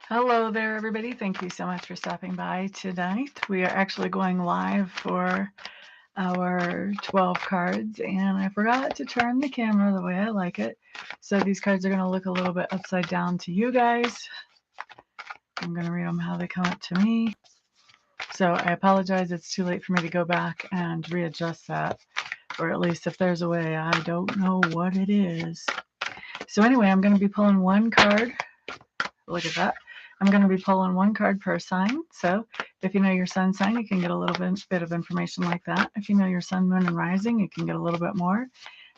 Hello there, everybody. Thank you so much for stopping by tonight. We are actually going live for our 12 cards, and I forgot to turn the camera the way I like it. So these cards are going to look a little bit upside down to you guys. I'm going to read them how they come up to me. So I apologize. It's too late for me to go back and readjust that, or at least if there's a way, I don't know what it is. So anyway, I'm going to be pulling one card. Look at that. I'm going to be pulling one card per sign. So if you know your sun sign, you can get a little bit of information like that. If you know your sun, moon, and rising, you can get a little bit more.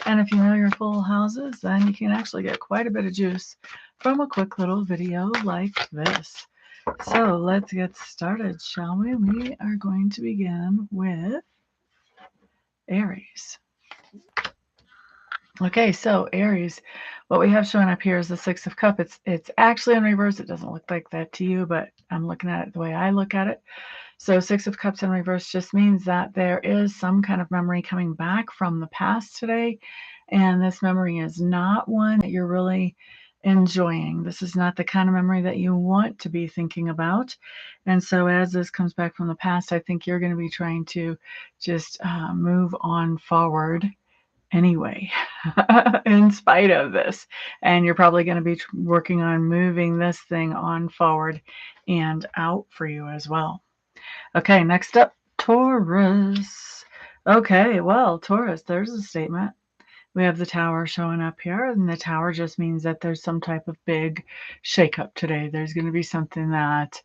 And if you know your full houses, then you can actually get quite a bit of juice from a quick little video like this. So let's get started, shall we? We are going to begin with Aries. Okay, so Aries, what we have showing up here is the Six of Cups. It's actually in reverse. It doesn't look like that to you, but I'm looking at it the way I look at it. So Six of Cups in reverse just means that there is some kind of memory coming back from the past today, and this memory is not one that you're really enjoying. This is not the kind of memory that you want to be thinking about. And so as this comes back from the past, I think you're going to be trying to just move on forward anyway, in spite of this. And you're probably going to be working on moving this thing on forward and out for you as well. Okay, next up, Taurus. Okay, well, Taurus, there's a statement. We have the tower showing up here, and the tower just means that there's some type of big shakeup today. There's going to be something that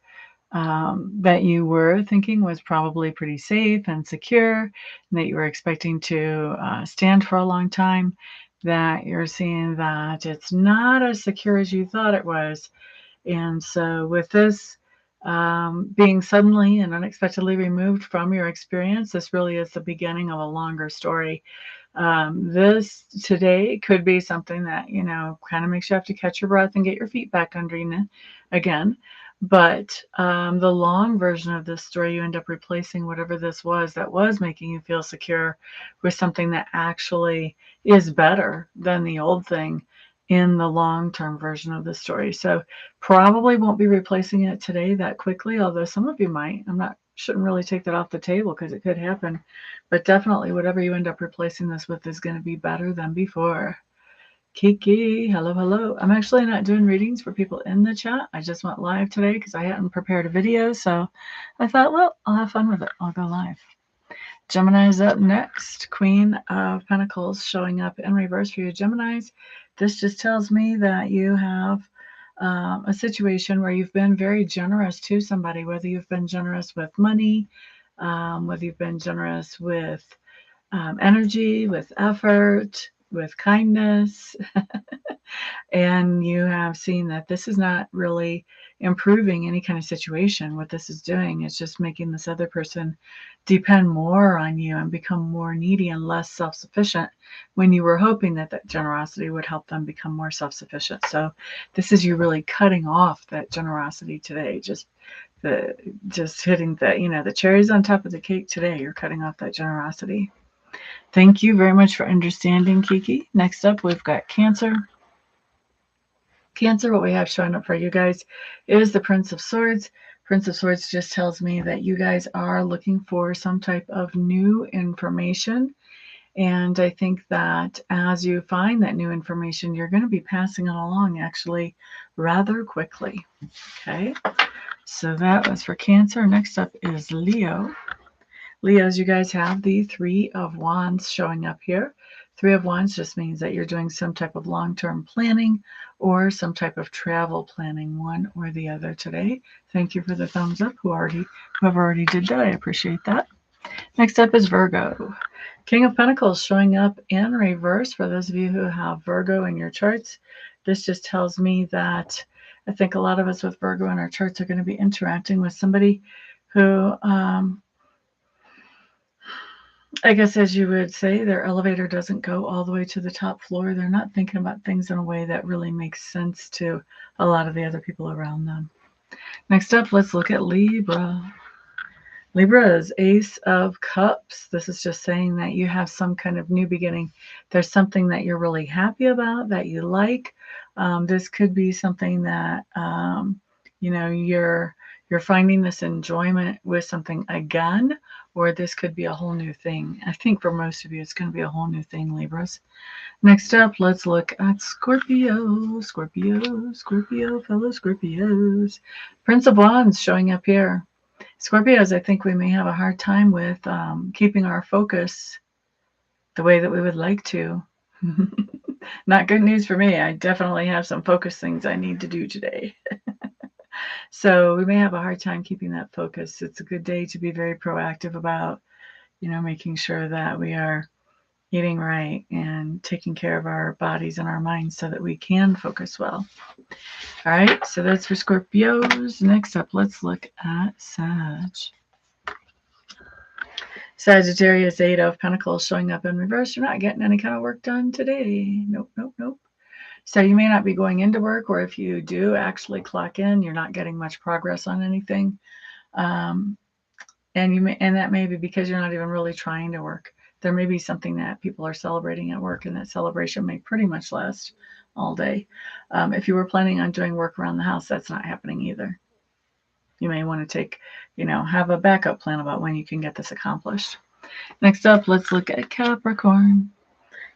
that you were thinking was probably pretty safe and secure, and that you were expecting to stand for a long time, that you're seeing that it's not as secure as you thought it was. And so with this being suddenly and unexpectedly removed from your experience, this really is the beginning of a longer story. This today could be something that, kind of makes you have to catch your breath and get your feet back under you again. But the long version of this story, you end up replacing whatever this was that was making you feel secure with something that actually is better than the old thing in the long-term version of the story. So probably won't be replacing it today that quickly, although some of you might. Shouldn't really take that off the table because it could happen. But definitely whatever you end up replacing this with is going to be better than before. Kiki, hello, hello. I'm actually not doing readings for people in the chat. I just went live today because I hadn't prepared a video. So I thought, well, I'll have fun with it. I'll go live. Gemini is up next. Queen of Pentacles showing up in reverse for you Geminis. This just tells me that you have a situation where you've been very generous to somebody, whether you've been generous with money, whether you've been generous with energy, with effort, with kindness, and you have seen that this is not really improving any kind of situation. What this is doing is just making this other person depend more on you and become more needy and less self-sufficient, when you were hoping that that generosity would help them become more self-sufficient. So this is you really cutting off that generosity today, just hitting the cherries on top of the cake today. You're cutting off that generosity. Thank you very much for understanding, Kiki. Next up, we've got Cancer. Cancer, what we have showing up for you guys is the Prince of Swords. Prince of Swords just tells me that you guys are looking for some type of new information. And I think that as you find that new information, you're going to be passing it along actually rather quickly. Okay, so that was for Cancer. Next up is Leo. Leos, you guys have the Three of Wands showing up here. Three of Wands just means that you're doing some type of long-term planning or some type of travel planning, one or the other today. Thank you for the thumbs up whoever already did that. I appreciate that. Next up is Virgo. King of Pentacles showing up in reverse for those of you who have Virgo in your charts. This just tells me that I think a lot of us with Virgo in our charts are going to be interacting with somebody who I guess, as you would say, their elevator doesn't go all the way to the top floor. They're not thinking about things in a way that really makes sense to a lot of the other people around them. Next up, let's look at Libra. Libra is Ace of Cups. This is just saying that you have some kind of new beginning. There's something that you're really happy about, that you like. This could be something that You know, you're finding this enjoyment with something again, or this could be a whole new thing. I think for most of you, it's going to be a whole new thing, Libras. Next up, let's look at Scorpio. Scorpio, fellow Scorpios. Prince of Wands showing up here. Scorpios, I think we may have a hard time with keeping our focus the way that we would like to. Not good news for me. I definitely have some focus things I need to do today. So we may have a hard time keeping that focus. It's a good day to be very proactive about, making sure that we are eating right and taking care of our bodies and our minds so that we can focus well. All right, so that's for Scorpios. Next up, let's look at Sag. Sagittarius, Eight of Pentacles showing up in reverse. You're not getting any kind of work done today. Nope. So you may not be going into work, or if you do actually clock in, you're not getting much progress on anything. And that may be because you're not even really trying to work. There may be something that people are celebrating at work, and that celebration may pretty much last all day. If you were planning on doing work around the house, that's not happening either. You may want to have a backup plan about when you can get this accomplished. Next up, let's look at Capricorn.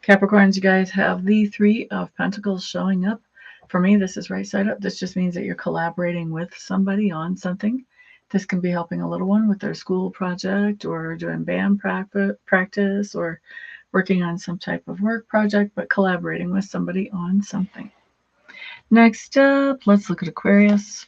Capricorns, you guys have the Three of Pentacles showing up. For me, this is right side up. This just means that you're collaborating with somebody on something. This can be helping a little one with their school project, or doing band practice, or working on some type of work project, but collaborating with somebody on something. Next up, let's look at Aquarius.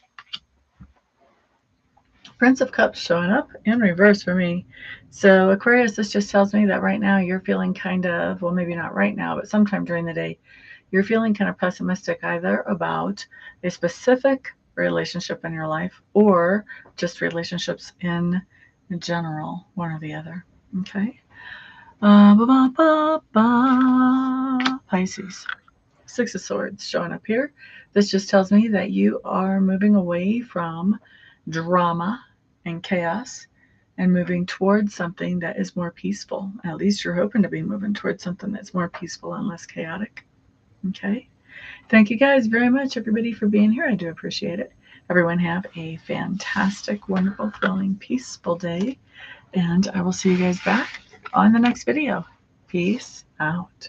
Prince of Cups showing up in reverse for me. So Aquarius, this just tells me that right now you're feeling kind of, well, maybe not right now, but sometime during the day, you're feeling kind of pessimistic either about a specific relationship in your life, or just relationships in general, one or the other. Okay. Pisces. Six of Swords showing up here. This just tells me that you are moving away from drama and chaos and moving towards something that is more peaceful. At least you're hoping to be moving towards something that's more peaceful and less chaotic. Okay. Thank you guys very much, everybody, for being here. I do appreciate it. Everyone have a fantastic, wonderful, thrilling, peaceful day. And I will see you guys back on the next video. Peace out.